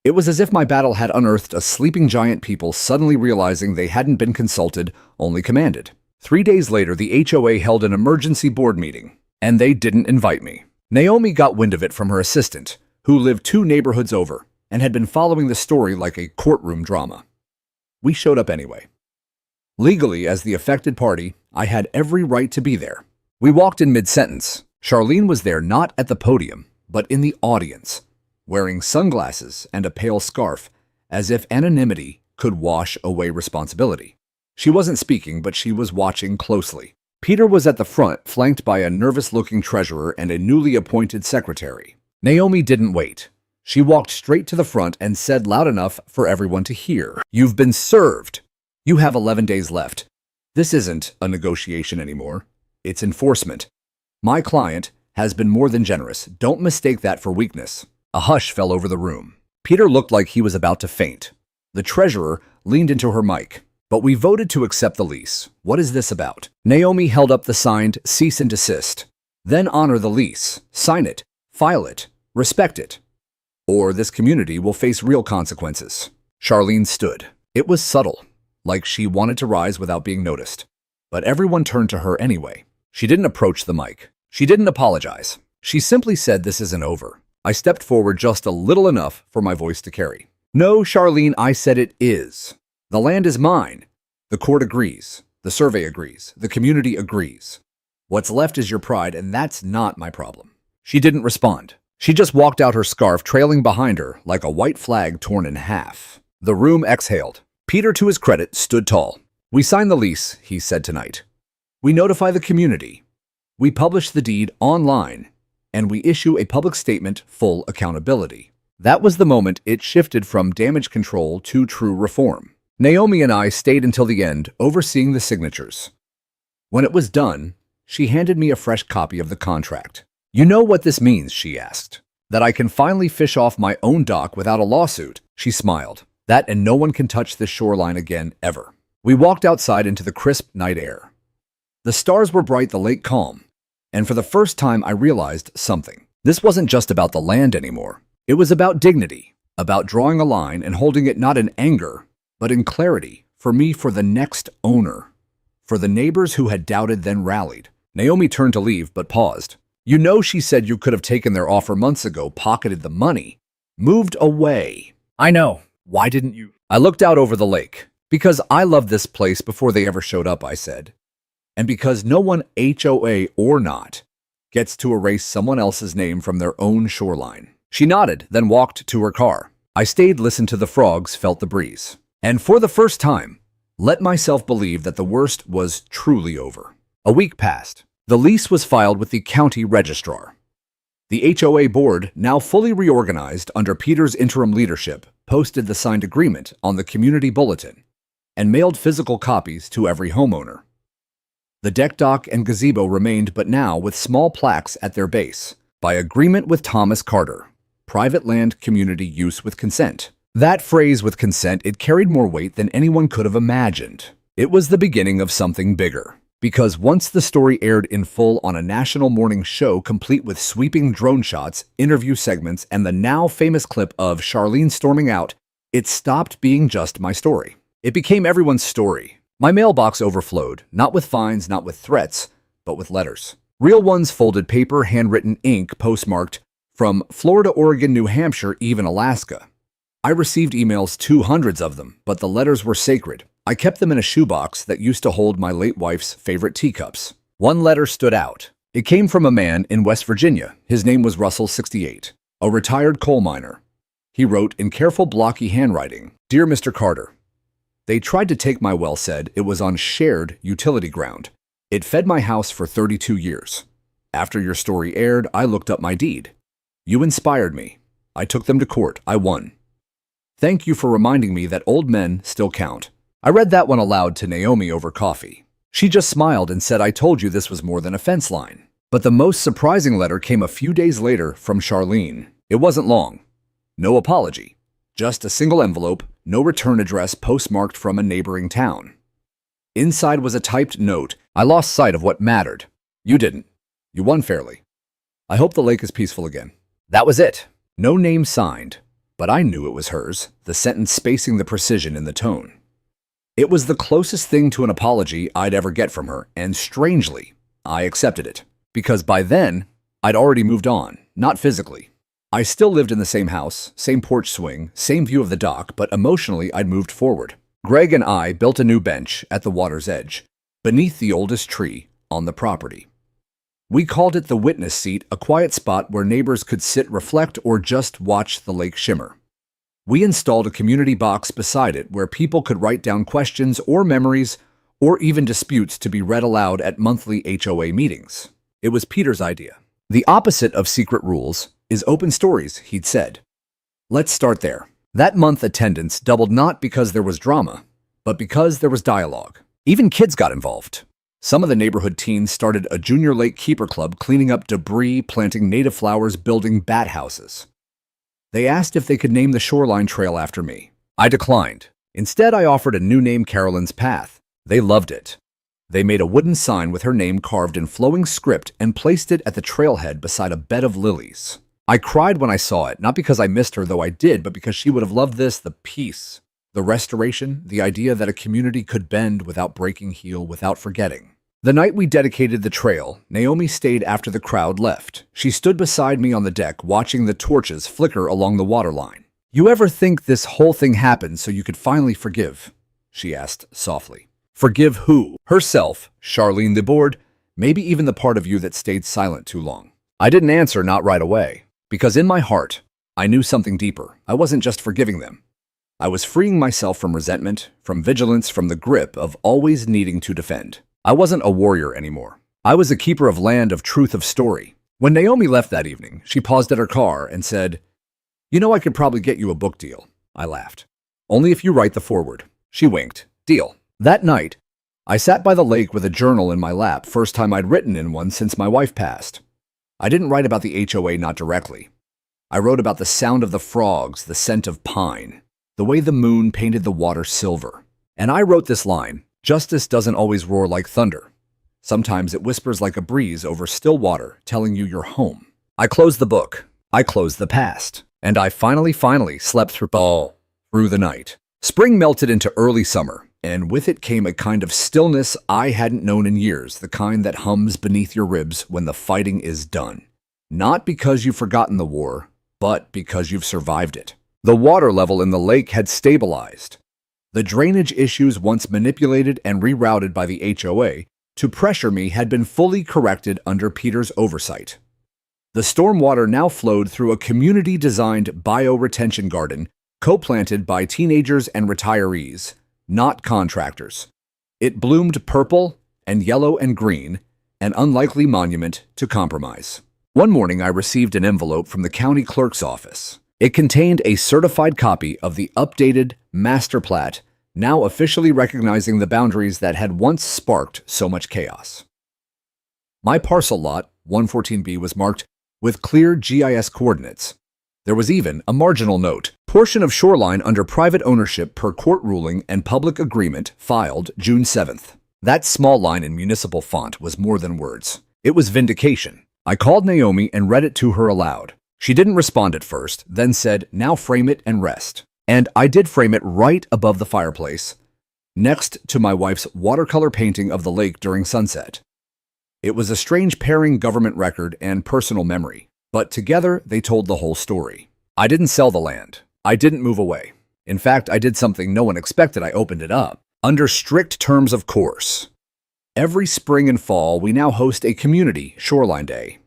It was as if my battle had unearthed a sleeping giant, people suddenly realizing they hadn't been consulted, only commanded. 3 days later, the HOA held an emergency board meeting, and they didn't invite me. Naomi got wind of it from her assistant, who lived 2 neighborhoods over, and had been following the story like a courtroom drama. We showed up anyway. Legally, as the affected party, I had every right to be there. We walked in mid-sentence. Charlene was there, not at the podium, but in the audience, wearing sunglasses and a pale scarf, as if anonymity could wash away responsibility. She wasn't speaking, but she was watching closely. Peter was at the front, flanked by a nervous-looking treasurer and a newly appointed secretary. Naomi didn't wait. She walked straight to the front and said loud enough for everyone to hear, "You've been served. You have 11 days left. This isn't a negotiation anymore. It's enforcement. My client has been more than generous. Don't mistake that for weakness." A hush fell over the room. Peter looked like he was about to faint. The treasurer leaned into her mic. "But we voted to accept the lease. What is this about?" Naomi held up the signed cease and desist. "Then honor the lease. Sign it. File it. Respect it. Or this community will face real consequences." Charlene stood. It was subtle, like she wanted to rise without being noticed. But everyone turned to her anyway. She didn't approach the mic. She didn't apologize. She simply said, "This isn't over." I stepped forward just a little enough for my voice to carry. "No, Charlene," I said, "it is. The land is mine. The court agrees. The survey agrees. The community agrees. What's left is your pride, and that's not my problem." She didn't respond. She just walked out, her scarf trailing behind her like a white flag torn in half. The room exhaled. Peter, to his credit, stood tall. "We sign the lease," he said tonight. "We notify the community. We publish the deed online. And we issue a public statement, full accountability." That was the moment it shifted from damage control to true reform. Naomi and I stayed until the end, overseeing the signatures. When it was done, she handed me a fresh copy of the contract. "You know what this means?" she asked. "That I can finally fish off my own dock without a lawsuit." She smiled. "That, and no one can touch this shoreline again, ever." We walked outside into the crisp night air. The stars were bright, the lake calm. And for the first time, I realized something. This wasn't just about the land anymore. It was about dignity, about drawing a line and holding it not in anger, but in clarity, for me, for the next owner, for the neighbors who had doubted then rallied. Naomi turned to leave, but paused. "You know," she said, "you could have taken their offer months ago, pocketed the money, moved away." "I know. Why didn't you?" I looked out over the lake. "Because I loved this place before they ever showed up," I said. "And because no one, HOA or not, gets to erase someone else's name from their own shoreline." She nodded, then walked to her car. I stayed, listened to the frogs, felt the breeze. And for the first time, let myself believe that the worst was truly over. A week passed. The lease was filed with the county registrar. The HOA board, now fully reorganized under Peter's interim leadership, posted the signed agreement on the community bulletin and mailed physical copies to every homeowner. The deck, dock, and gazebo remained, but now with small plaques at their base. "By agreement with Thomas Carter, private land community use with consent." That phrase, "with consent," it carried more weight than anyone could have imagined. It was the beginning of something bigger. Because once the story aired in full on a national morning show, complete with sweeping drone shots, interview segments, and the now famous clip of Charlene storming out, it stopped being just my story. It became everyone's story. My mailbox overflowed, not with fines, not with threats, but with letters. Real ones, folded paper, handwritten ink, postmarked from Florida, Oregon, New Hampshire, even Alaska. I received emails, 200s of them, but the letters were sacred. I kept them in a shoebox that used to hold my late wife's favorite teacups. One letter stood out. It came from a man in West Virginia. His name was Russell, 68, a retired coal miner. He wrote in careful, blocky handwriting, "Dear Mr. Carter, they tried to take my well, said it was on shared utility ground. It fed my house for 32 years. After your story aired, I looked up my deed. You inspired me. I took them to court. I won. Thank you for reminding me that old men still count." I read that one aloud to Naomi over coffee. She just smiled and said, "I told you this was more than a fence line." But the most surprising letter came a few days later from Charlene. It wasn't long. No apology. Just a single envelope, no return address, postmarked from a neighboring town. Inside was a typed note. "I lost sight of what mattered. You didn't. You won fairly. I hope the lake is peaceful again." That was it. No name signed, but I knew it was hers, the sentence spacing the precision in the tone. It was the closest thing to an apology I'd ever get from her, and strangely, I accepted it. Because by then, I'd already moved on, not physically. I still lived in the same house, same porch swing, same view of the dock, but emotionally I'd moved forward. Greg and I built a new bench at the water's edge, beneath the oldest tree on the property. We called it the witness seat, a quiet spot where neighbors could sit, reflect, or just watch the lake shimmer. We installed a community box beside it where people could write down questions or memories or even disputes to be read aloud at monthly HOA meetings. It was Peter's idea. The opposite of secret rules is open stories, he'd said. Let's start there. That month attendance doubled not because there was drama, but because there was dialogue. Even kids got involved. Some of the neighborhood teens started a junior lake keeper club, cleaning up debris, planting native flowers, building bat houses. They asked if they could name the shoreline trail after me. I declined. Instead, I offered a new name, Carolyn's Path. They loved it. They made a wooden sign with her name carved in flowing script and placed it at the trailhead beside a bed of lilies. I cried when I saw it, not because I missed her, though I did, but because she would have loved this, the peace, the restoration, the idea that a community could bend without breaking, heal without forgetting. The night we dedicated the trail, Naomi stayed after the crowd left. She stood beside me on the deck, watching the torches flicker along the waterline. "You ever think this whole thing happened so you could finally forgive?" she asked softly. "Forgive who?" Herself, Charlene the board, maybe even the part of you that stayed silent too long. I didn't answer, not right away, because in my heart, I knew something deeper. I wasn't just forgiving them. I was freeing myself from resentment, from vigilance, from the grip of always needing to defend. I wasn't a warrior anymore. I was a keeper of land, of truth, of story. When Naomi left that evening, she paused at her car and said, "You know, I could probably get you a book deal." I laughed. "Only if you write the foreword." She winked. "Deal." That night, I sat by the lake with a journal in my lap, first time I'd written in one since my wife passed. I didn't write about the HOA, not directly. I wrote about the sound of the frogs, the scent of pine, the way the moon painted the water silver. And I wrote this line: "Justice doesn't always roar like thunder. Sometimes it whispers like a breeze over still water, telling you you're home." I closed the book. I closed the past. And I finally slept through the night. Spring melted into early summer, and with it came a kind of stillness I hadn't known in years, the kind that hums beneath your ribs when the fighting is done. Not because you've forgotten the war, but because you've survived it. The water level in the lake had stabilized. The drainage issues once manipulated and rerouted by the HOA to pressure me had been fully corrected under Peter's oversight. The stormwater now flowed through a community-designed bioretention garden co-planted by teenagers and retirees, not contractors. It bloomed purple and yellow and green, an unlikely monument to compromise. One morning, I received an envelope from the county clerk's office. It contained a certified copy of the updated master plat, now officially recognizing the boundaries that had once sparked so much chaos. My parcel lot, 114B, was marked with clear GIS coordinates. There was even a marginal note: portion of shoreline under private ownership per court ruling and public agreement filed June 7th. That small line in municipal font was more than words. It was vindication. I called Naomi and read it to her aloud. She didn't respond at first, then said, "Now frame it and rest." And I did frame it right above the fireplace, next to my wife's watercolor painting of the lake during sunset. It was a strange pairing: government record and personal memory. But together, they told the whole story. I didn't sell the land. I didn't move away. In fact, I did something no one expected. I opened it up, under strict terms, of course. Every spring and fall, we now host a community shoreline day.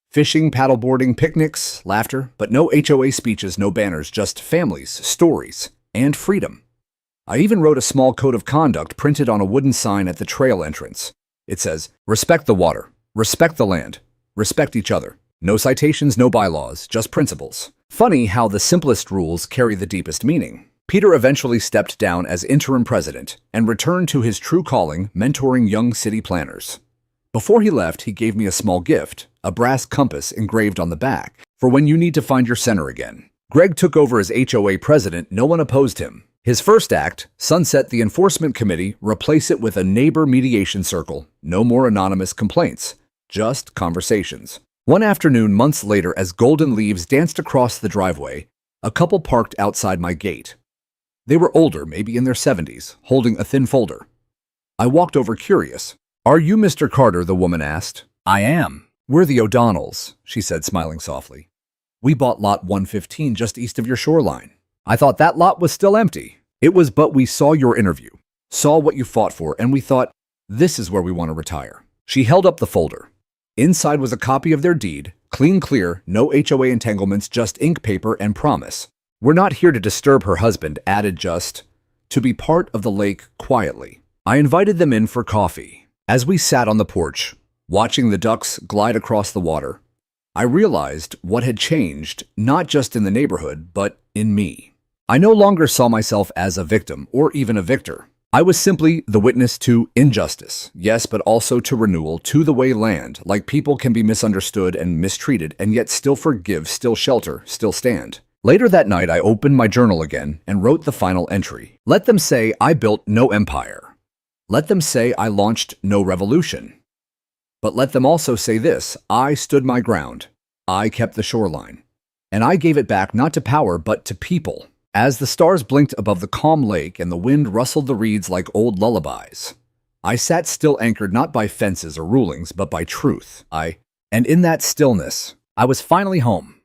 Fishing, paddleboarding, picnics, laughter, but no HOA speeches, no banners, just families, stories, and freedom. I even wrote a small code of conduct printed on a wooden sign at the trail entrance. It says, respect the water, respect the land, respect each other. No citations, no bylaws, just principles. Funny how the simplest rules carry the deepest meaning. Peter eventually stepped down as interim president and returned to his true calling, mentoring young city planners. Before he left, he gave me a small gift, a brass compass engraved on the back, for when you need to find your center again. Greg took over as HOA president. No one opposed him. His first act, sunset the enforcement committee, replace it with a neighbor mediation circle. No more anonymous complaints, just conversations. One afternoon, months later, as golden leaves danced across the driveway, a couple parked outside my gate. They were older, maybe in their 70s, holding a thin folder. I walked over curious. "Are you Mr. Carter?" the woman asked. "I am." "We're the O'Donnells," she said, smiling softly. "We bought lot 115 just east of your shoreline." I thought that lot was still empty. It was, but we saw your interview, saw what you fought for, and we thought, this is where we want to retire. She held up the folder. Inside was a copy of their deed, clean, clear, no HOA entanglements, just ink, paper, and promise. "We're not here to disturb," her husband added, "just to be part of the lake quietly." I invited them in for coffee. As we sat on the porch, watching the ducks glide across the water, I realized what had changed, not just in the neighborhood, but in me. I no longer saw myself as a victim or even a victor. I was simply the witness to injustice, yes, but also to renewal, to the way land, like people, can be misunderstood and mistreated, and yet still forgive, still shelter, still stand. Later that night, I opened my journal again and wrote the final entry. Let them say I built no empire. Let them say I launched no revolution. But let them also say this: I stood my ground. I kept the shoreline. And I gave it back not to power, but to people. As the stars blinked above the calm lake and the wind rustled the reeds like old lullabies, I sat still, anchored not by fences or rulings, but by truth. And in that stillness, I was finally home.